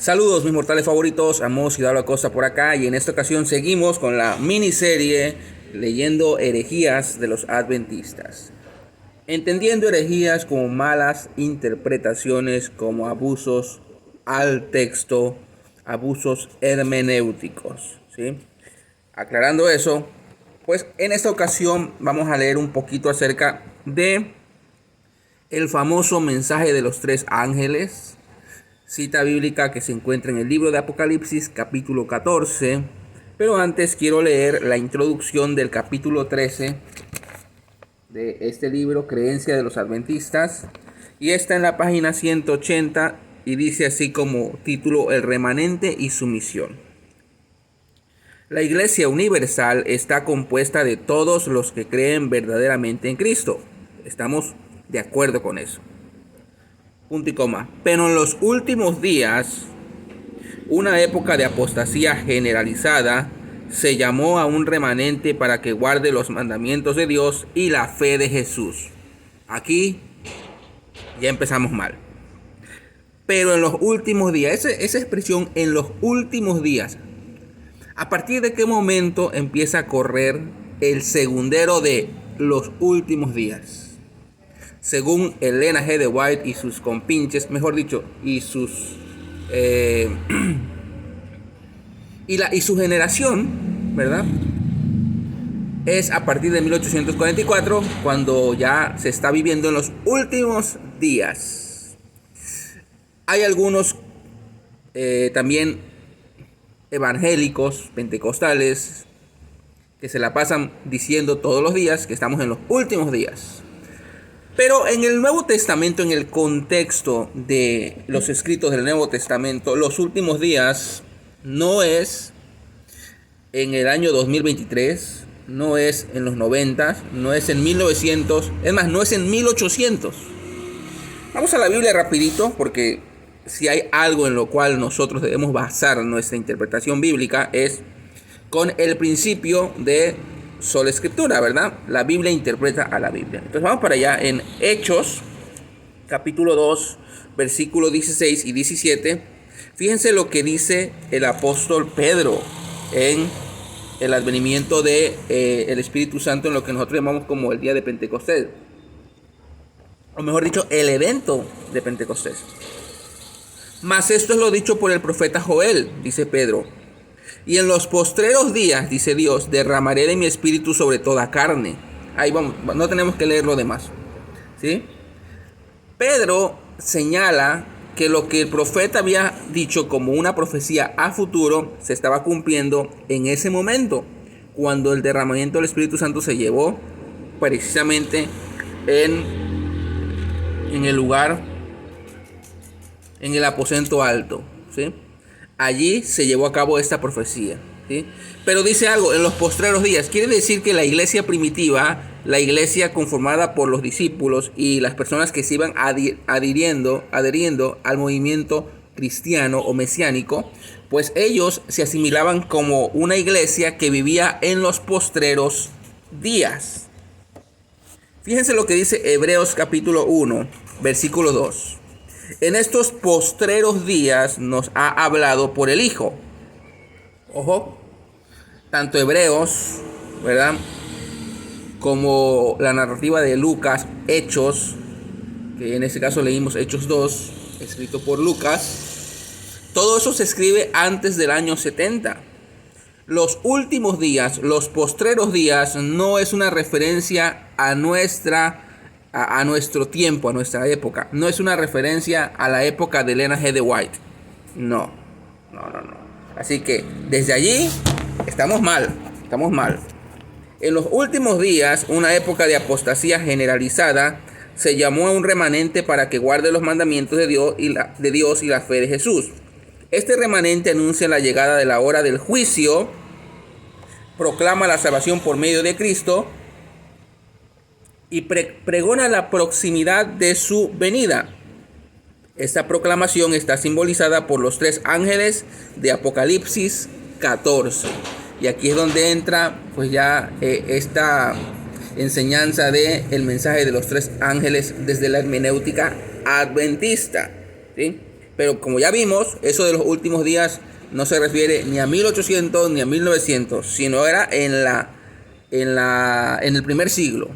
Saludos mis mortales favoritos, Amos y Dalo Acosta por acá, y en esta ocasión seguimos con la miniserie leyendo herejías de los adventistas. Entendiendo herejías como malas interpretaciones, como abusos al texto, abusos hermenéuticos, ¿sí? Aclarando eso, pues en esta ocasión vamos a leer un poquito acerca de el famoso mensaje de los tres ángeles, cita bíblica que se encuentra en el libro de Apocalipsis capítulo 14, pero antes quiero leer la introducción del capítulo 13 de este libro, Creencia de los Adventistas, y está en la página 180 y dice así como título: El remanente y su misión. La Iglesia Universal está compuesta de todos los que creen verdaderamente en Cristo. Estamos de acuerdo con eso. Punto y coma. Pero en los últimos días, una época de apostasía generalizada se llamó a un remanente para que guarde los mandamientos de Dios y la fe de Jesús. Aquí ya empezamos mal. Pero en los últimos días, esa expresión en los últimos días, ¿a partir de qué momento empieza a correr el segundero de los últimos días? Según Elena G. de White y sus compinches, mejor dicho, y sus y su generación, ¿verdad? Es a partir de 1844, cuando ya se está viviendo en los últimos días. Hay algunos también evangélicos, pentecostales, que se la pasan diciendo todos los días que estamos en los últimos días. Pero en el Nuevo Testamento, en el contexto de los escritos del Nuevo Testamento, los últimos días no es en el año 2023, no es en los 90, no es en 1900, es más, no es en 1800. Vamos a la Biblia rapidito, porque si hay algo en lo cual nosotros debemos basar nuestra interpretación bíblica es con el principio de sola escritura, ¿verdad? La Biblia interpreta a la Biblia. Entonces vamos para allá en Hechos, capítulo 2, versículos 16 y 17. Fíjense lo que dice el apóstol Pedro en el advenimiento de el Espíritu Santo, en lo que nosotros llamamos como el día de Pentecostés, o mejor dicho, el evento de Pentecostés. Mas esto es lo dicho por el profeta Joel, dice Pedro. Y en los postreros días, dice Dios, derramaré de mi espíritu sobre toda carne. Ahí vamos, no tenemos que leer lo demás, ¿sí? Pedro señala que lo que el profeta había dicho como una profecía a futuro se estaba cumpliendo en ese momento, cuando el derramamiento del Espíritu Santo se llevó precisamente en el lugar, en el aposento alto, ¿sí? Allí se llevó a cabo esta profecía, ¿sí? Pero dice algo, en los postreros días. Quiere decir que la iglesia primitiva, la iglesia conformada por los discípulos y las personas que se iban adhiriendo al movimiento cristiano o mesiánico, pues ellos se asimilaban como una iglesia que vivía en los postreros días. Fíjense lo que dice Hebreos capítulo 1, versículo 2. En estos postreros días nos ha hablado por el Hijo. Ojo, tanto Hebreos, ¿verdad?, como la narrativa de Lucas, Hechos, que en este caso leímos Hechos 2, escrito por Lucas, todo eso se escribe antes del año 70. Los últimos días, los postreros días, no es una referencia a nuestro tiempo, a nuestra época. No es una referencia a la época de Elena G. de White. No. Así que desde allí estamos mal. En los últimos días, una época de apostasía generalizada se llamó a un remanente para que guarde los mandamientos de Dios y la fe de Jesús. Este remanente anuncia la llegada de la hora del juicio, proclama la salvación por medio de Cristo y pregona la proximidad de su venida. Esta proclamación está simbolizada por los tres ángeles de Apocalipsis 14. Y aquí es donde entra pues ya esta enseñanza de el mensaje de los tres ángeles desde la hermenéutica adventista, ¿sí? Pero como ya vimos, eso de los últimos días no se refiere ni a 1800 ni a 1900, sino era en el primer siglo,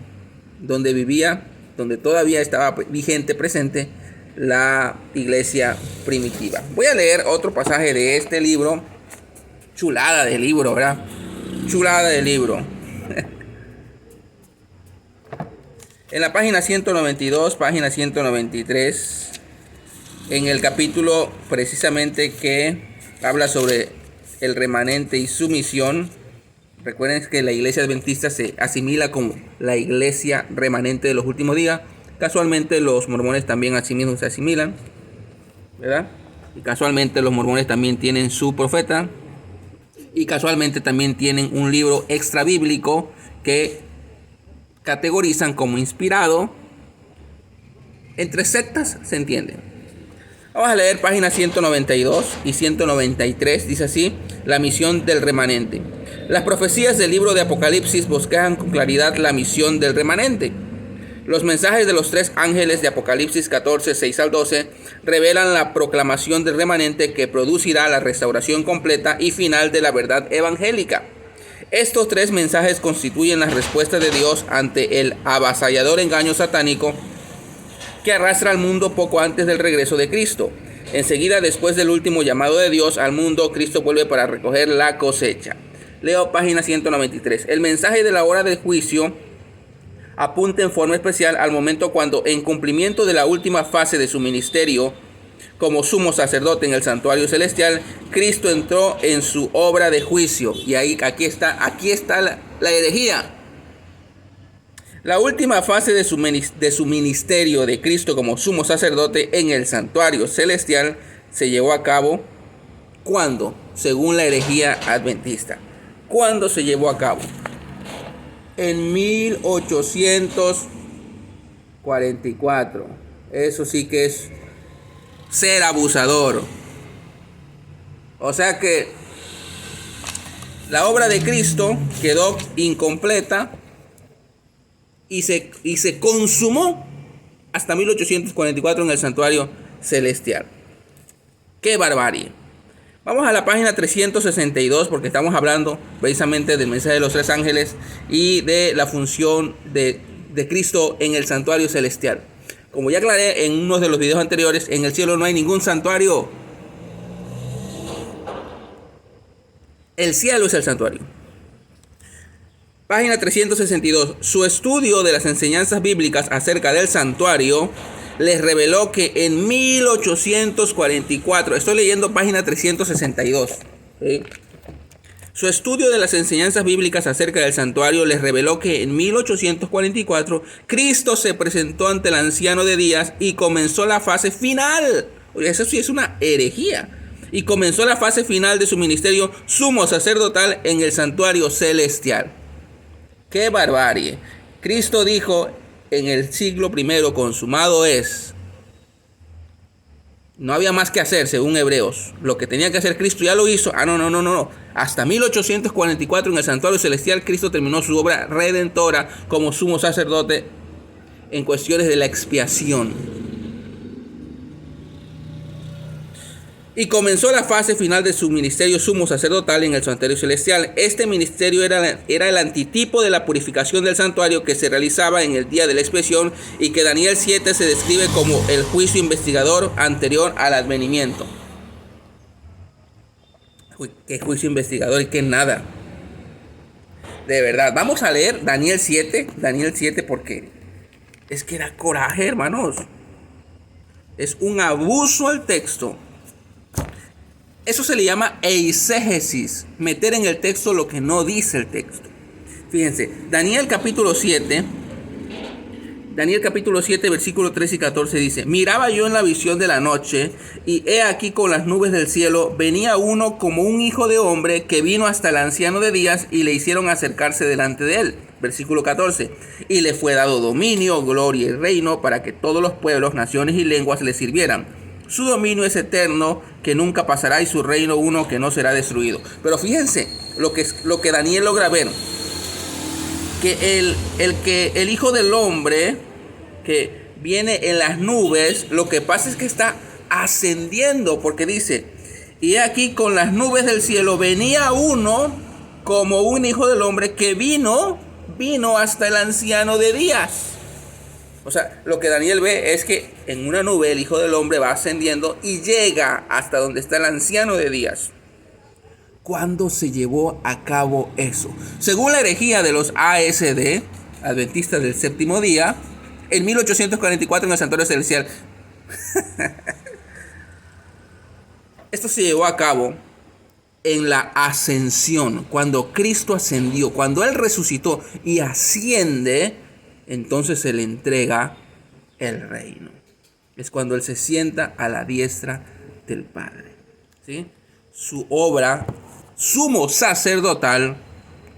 donde todavía estaba vigente, presente la iglesia primitiva. Voy a leer otro pasaje de este libro. Chulada de libro, ¿verdad? Chulada de libro. En la página 192, página 193, en el capítulo precisamente que habla sobre el remanente y su misión. Recuerden que la iglesia adventista se asimila como la iglesia remanente de los últimos días. Casualmente los mormones también a sí mismos se asimilan, ¿verdad? Y casualmente los mormones también tienen su profeta. Y casualmente también tienen un libro extra bíblico que categorizan como inspirado. Entre sectas se entiende. Vamos a leer páginas 192 y 193. Dice así: la misión del remanente. Las profecías del libro de Apocalipsis bosquejan con claridad la misión del remanente. Los mensajes de los tres ángeles de Apocalipsis 14, 6 al 12 revelan la proclamación del remanente que producirá la restauración completa y final de la verdad evangélica. Estos tres mensajes constituyen la respuesta de Dios ante el avasallador engaño satánico que arrastra al mundo poco antes del regreso de Cristo. Enseguida, después del último llamado de Dios al mundo, Cristo vuelve para recoger la cosecha. Leo página 193. El mensaje de la hora del juicio apunta en forma especial al momento cuando, en cumplimiento de la última fase de su ministerio como sumo sacerdote en el santuario celestial, Cristo entró en su obra de juicio. Y aquí está la herejía. La última fase de su ministerio de Cristo como sumo sacerdote en el santuario celestial se llevó a cabo ¿cuándo? Según la herejía adventista. ¿Cuándo se llevó a cabo? En 1844. Eso sí que es ser abusador. O sea que la obra de Cristo quedó incompleta y se consumó hasta 1844 en el santuario celestial. ¡Qué barbarie! Vamos a la página 362 porque estamos hablando precisamente del mensaje de los tres ángeles y de la función de Cristo en el santuario celestial. Como ya aclaré en uno de los videos anteriores, en el cielo no hay ningún santuario. El cielo es el santuario. Página 362. Su estudio de las enseñanzas bíblicas acerca del santuario les reveló que en 1844, estoy leyendo página 362, ¿sí? Su estudio de las enseñanzas bíblicas acerca del santuario les reveló que en 1844 Cristo se presentó ante el anciano de días y comenzó la fase final. Eso sí es una herejía. Y comenzó la fase final de su ministerio sumo sacerdotal en el santuario celestial. ¡Qué barbarie! Cristo dijo en el siglo I, consumado es. No había más que hacer, según Hebreos. Lo que tenía que hacer Cristo ya lo hizo. No. Hasta 1844 en el santuario celestial Cristo terminó su obra redentora como sumo sacerdote en cuestiones de la expiación. Y comenzó la fase final de su ministerio sumo sacerdotal en el santuario celestial. Este ministerio era el antitipo de la purificación del santuario que se realizaba en el día de la expiación y que Daniel 7 se describe como el juicio investigador anterior al advenimiento. ¿Qué juicio investigador y qué nada? De verdad, vamos a leer Daniel 7 porque es que da coraje, hermanos. Es un abuso al texto. Eso se le llama eisegesis, meter en el texto lo que no dice el texto. Fíjense, Daniel capítulo 7, versículos 13 y 14 dice: miraba yo en la visión de la noche, y he aquí con las nubes del cielo venía uno como un hijo de hombre que vino hasta el anciano de días y le hicieron acercarse delante de él. Versículo 14, y le fue dado dominio, gloria y reino para que todos los pueblos, naciones y lenguas le sirvieran. Su dominio es eterno, que nunca pasará, y su reino uno que no será destruido. Pero fíjense lo que Daniel logra ver. Que el Hijo del Hombre que viene en las nubes, lo que pasa es que está ascendiendo, porque dice, y aquí con las nubes del cielo venía uno como un hijo del hombre que vino hasta el anciano de días. O sea, lo que Daniel ve es que en una nube el hijo del hombre va ascendiendo y llega hasta donde está el anciano de días. ¿Cuándo se llevó a cabo eso? Según la herejía de los ASD, Adventistas del Séptimo Día, en 1844 en el Santuario Celestial. Esto se llevó a cabo en la ascensión, cuando Cristo ascendió, cuando Él resucitó y asciende, entonces se le entrega el reino. Es cuando Él se sienta a la diestra del Padre, ¿sí? Su obra sumo sacerdotal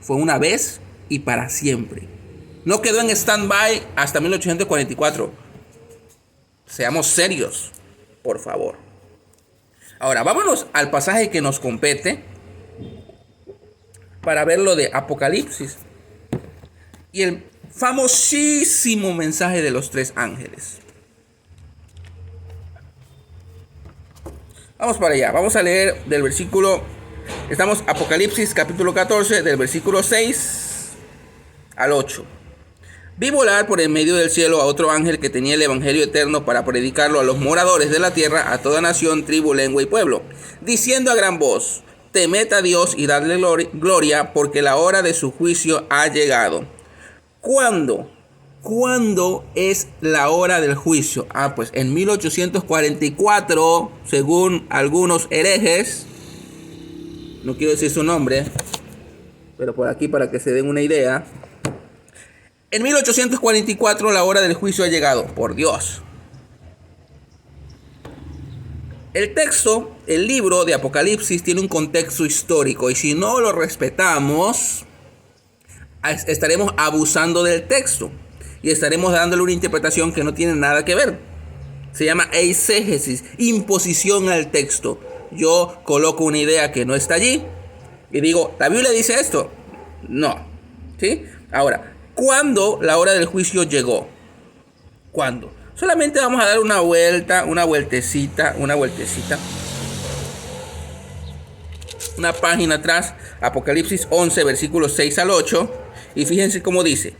fue una vez y para siempre. No quedó en stand-by hasta 1844. Seamos serios, por favor. Ahora, vámonos al pasaje que nos compete para ver lo de Apocalipsis y el famosísimo mensaje de los 3 ángeles. Vamos para allá, vamos a leer del versículo, estamos Apocalipsis capítulo 14, del versículo 6 al 8. Vi volar por en medio del cielo a otro ángel que tenía el evangelio eterno para predicarlo a los moradores de la tierra, a toda nación, tribu, lengua y pueblo, diciendo a gran voz: temed a Dios y dadle gloria, porque la hora de su juicio ha llegado. ¿Cuándo? ¿Cuándo es la hora del juicio? Pues en 1844, según algunos herejes, no quiero decir su nombre, pero por aquí para que se den una idea. En 1844 la hora del juicio ha llegado, por Dios. El texto, el libro de Apocalipsis tiene un contexto histórico y si no lo respetamos, estaremos abusando del texto y estaremos dándole una interpretación que no tiene nada que ver. Se llama eisegesis, imposición al texto. Yo coloco una idea que no está allí y digo, ¿la Biblia dice esto? No. ¿Sí? Ahora, ¿cuándo la hora del juicio llegó? ¿Cuándo? Solamente vamos a dar una vueltecita. Una página atrás, Apocalipsis 11, versículos 6 al 8. Y fíjense cómo dice.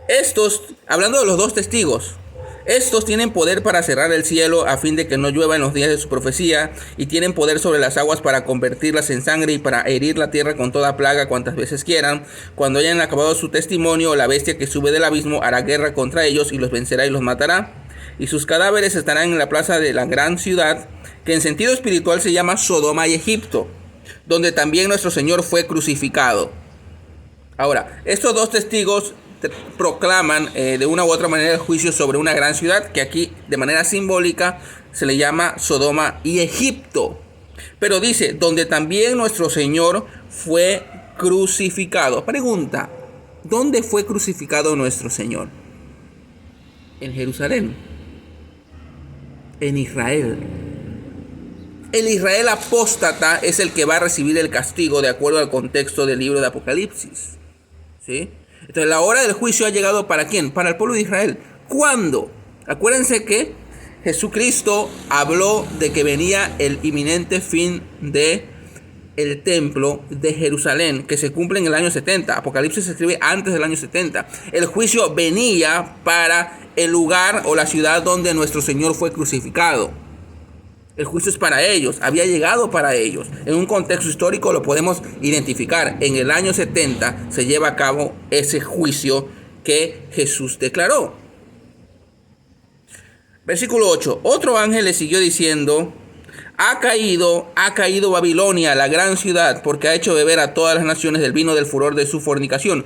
Estos, hablando de los 2 testigos, estos tienen poder para cerrar el cielo a fin de que no llueva en los días de su profecía, y tienen poder sobre las aguas para convertirlas en sangre y para herir la tierra con toda plaga cuantas veces quieran. Cuando hayan acabado su testimonio, la bestia que sube del abismo hará guerra contra ellos y los vencerá y los matará. Y sus cadáveres estarán en la plaza de la gran ciudad, que en sentido espiritual se llama Sodoma y Egipto, donde también nuestro Señor fue crucificado. Ahora, estos 2 testigos proclaman de una u otra manera el juicio sobre una gran ciudad que aquí de manera simbólica se le llama Sodoma y Egipto. Pero dice, donde también nuestro Señor fue crucificado. Pregunta, ¿dónde fue crucificado nuestro Señor? En Jerusalén. En Israel. El Israel apóstata es el que va a recibir el castigo de acuerdo al contexto del libro de Apocalipsis. ¿Sí? Entonces la hora del juicio ha llegado ¿para quién? Para el pueblo de Israel. ¿Cuándo? Acuérdense que Jesucristo habló de que venía el inminente fin de el templo de Jerusalén, que se cumple en el año 70. Apocalipsis se escribe antes del año 70. El juicio venía para el lugar o la ciudad donde nuestro Señor fue crucificado. El juicio es para ellos, había llegado para ellos. En un contexto histórico lo podemos identificar. En el año 70 se lleva a cabo ese juicio que Jesús declaró. Versículo 8. Otro ángel le siguió diciendo: ha caído Babilonia, la gran ciudad, porque ha hecho beber a todas las naciones del vino del furor de su fornicación.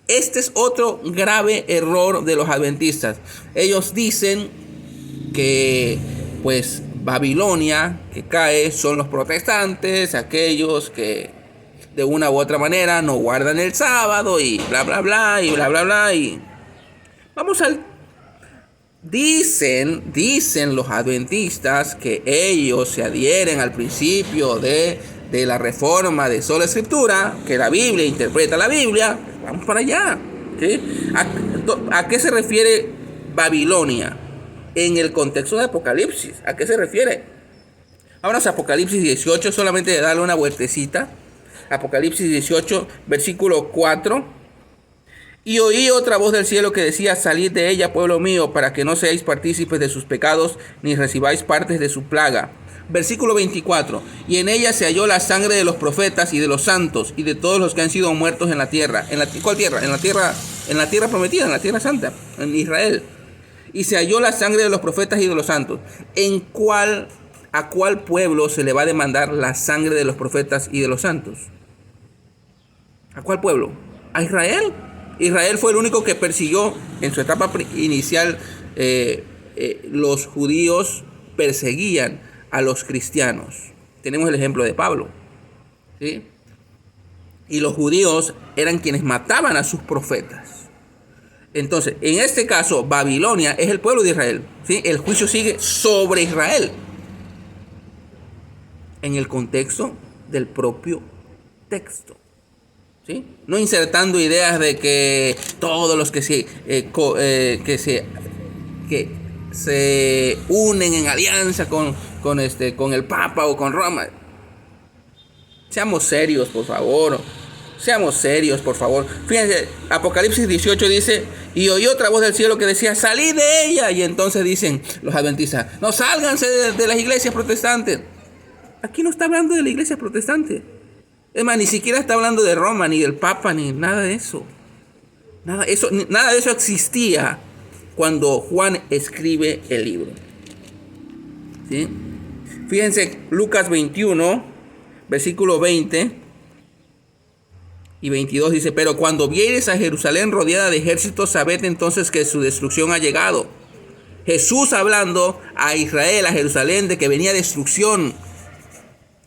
Este es otro grave error de los adventistas. Ellos dicen que pues Babilonia que cae son los protestantes, aquellos que de una u otra manera no guardan el sábado y bla bla bla y bla bla bla. Y vamos al dicen los adventistas que ellos se adhieren al principio de la reforma de sola escritura, que la Biblia interpreta la Biblia. Vamos para allá, ¿sí? ¿A qué se refiere Babilonia? en el contexto de Apocalipsis. ¿A qué se refiere? Vámonos a Apocalipsis 18, solamente de darle una vueltecita. Apocalipsis 18, versículo 4. Y oí otra voz del cielo que decía: salid de ella, pueblo mío, para que no seáis partícipes de sus pecados, ni recibáis partes de su plaga. Versículo 24. Y en ella se halló la sangre de los profetas y de los santos, y de todos los que han sido muertos en la tierra. ¿Cuál tierra? En la tierra prometida, en la tierra santa, en Israel. Y se halló la sangre de los profetas y de los santos. ¿A cuál pueblo se le va a demandar la sangre de los profetas y de los santos? ¿A cuál pueblo? ¿A Israel? Israel fue el único que persiguió en su etapa inicial. Los judíos perseguían a los cristianos. Tenemos el ejemplo de Pablo, ¿sí? Y los judíos eran quienes mataban a sus profetas. Entonces, en este caso, Babilonia es el pueblo de Israel, ¿sí? El juicio sigue sobre Israel en el contexto del propio texto, ¿sí? No insertando ideas de que todos los que se unen en alianza con el Papa o con Roma. Seamos serios, por favor. Seamos serios, por favor. Fíjense, Apocalipsis 18 dice: y oí otra voz del cielo que decía: salid de ella. Y entonces dicen los adventistas: no, sálganse de las iglesias protestantes. Aquí no está hablando de la iglesia protestante. Es más, ni siquiera está hablando de Roma, ni del Papa, ni nada de eso. Nada de eso existía cuando Juan escribe el libro, ¿sí? Fíjense, Lucas 21, versículo 20 y 22 dice: pero cuando viereis a Jerusalén rodeada de ejércitos, sabed entonces que su destrucción ha llegado. Jesús hablando a Israel, a Jerusalén, de que venía destrucción.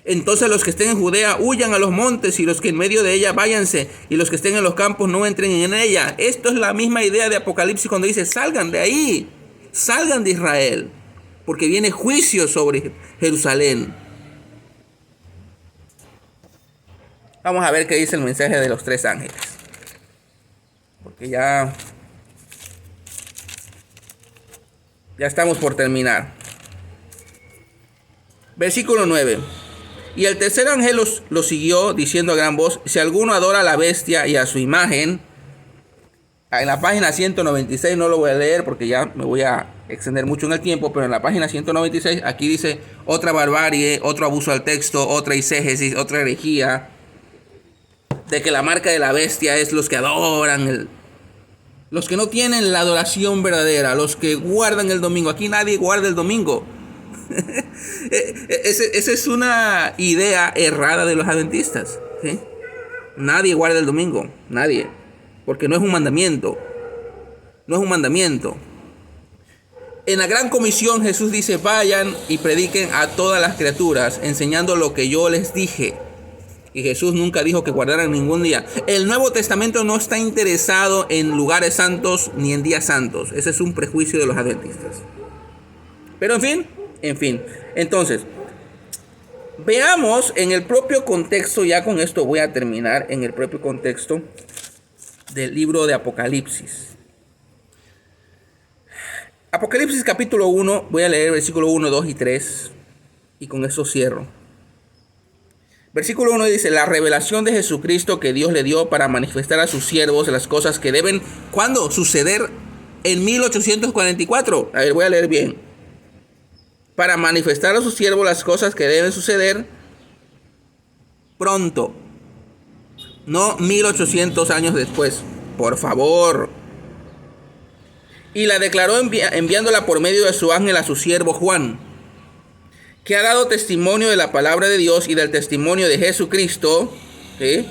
Entonces los que estén en Judea huyan a los montes, y los que en medio de ella váyanse, y los que estén en los campos no entren en ella. Esto es la misma idea de Apocalipsis cuando dice: salgan de ahí, salgan de Israel, porque viene juicio sobre Jerusalén. Vamos a ver qué dice el mensaje de los tres ángeles, porque ya estamos por terminar. Versículo 9. Y el tercer ángel los siguió, diciendo a gran voz: si alguno adora a la bestia y a su imagen. En la página 196, no lo voy a leer porque ya me voy a extender mucho en el tiempo, pero en la página 196 aquí dice otra barbarie, otro abuso al texto, otra eisegesis, otra herejía, de que la marca de la bestia es los que adoran, los que no tienen la adoración verdadera, los que guardan el domingo. Aquí nadie guarda el domingo. Esa es una idea errada de los adventistas, ¿sí? Nadie guarda el domingo, nadie, porque no es un mandamiento. No es un mandamiento. En la gran comisión Jesús dice: vayan y prediquen a todas las criaturas, enseñando lo que yo les dije. Y Jesús nunca dijo que guardaran ningún día. El Nuevo Testamento no está interesado en lugares santos ni en días santos. Ese es un prejuicio de los adventistas. Pero en fin, entonces, veamos en el propio contexto, ya con esto voy a terminar, en el propio contexto del libro de Apocalipsis. Apocalipsis capítulo 1, voy a leer versículo 1, 2 y 3, y con eso cierro. Versículo 1 dice: la revelación de Jesucristo que Dios le dio para manifestar a sus siervos las cosas que deben, ¿cuándo? Suceder en 1844. A ver, voy a leer bien. Para manifestar a sus siervos las cosas que deben suceder pronto, no 1800 años después, por favor. Y la declaró enviándola por medio de su ángel a su siervo Juan, que ha dado testimonio de la palabra de Dios y del testimonio de Jesucristo, ¿sí?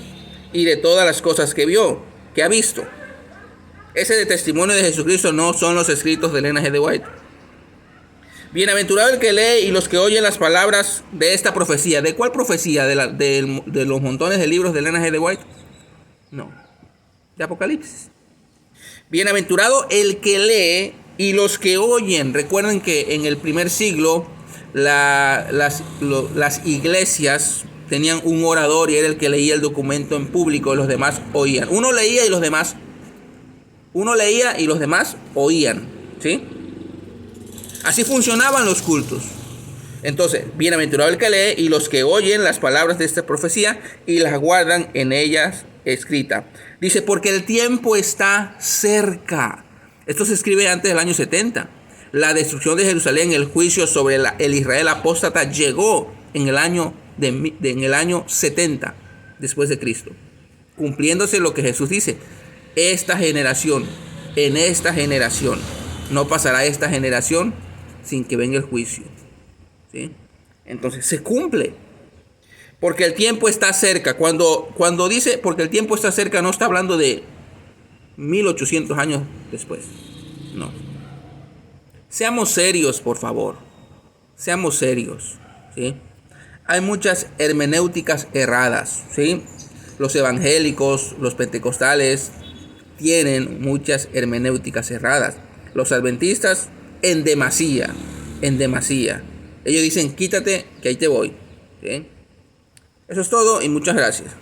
Y de todas las cosas que vio, que ha visto. Ese de testimonio de Jesucristo no son los escritos de Elena G. de White. Bienaventurado el que lee y los que oyen las palabras de esta profecía. ¿De cuál profecía? ¿De los montones de libros de Elena G. de White? No, de Apocalipsis. Bienaventurado el que lee y los que oyen. Recuerden que en el primer siglo las iglesias tenían un orador y era el que leía el documento en público, y los demás oían. Uno leía y los demás oían, ¿sí? Así funcionaban los cultos. Entonces, bienaventurado el que lee y los que oyen las palabras de esta profecía y las guardan en ellas escrita. Dice, porque el tiempo está cerca. Esto se escribe antes del año 70. La destrucción de Jerusalén, el juicio sobre el Israel apóstata llegó en el año 70 después de Cristo. Cumpliéndose lo que Jesús dice. En esta generación, no pasará esta generación sin que venga el juicio. ¿Sí? Entonces se cumple. Porque el tiempo está cerca. Cuando dice porque el tiempo está cerca, no está hablando de 1800 años después. No. Seamos serios, por favor. Seamos serios. ¿Sí? Hay muchas hermenéuticas erradas. ¿Sí? Los evangélicos, los pentecostales tienen muchas hermenéuticas erradas. Los adventistas en demasía. Ellos dicen, quítate que ahí te voy. ¿Sí? Eso es todo y muchas gracias.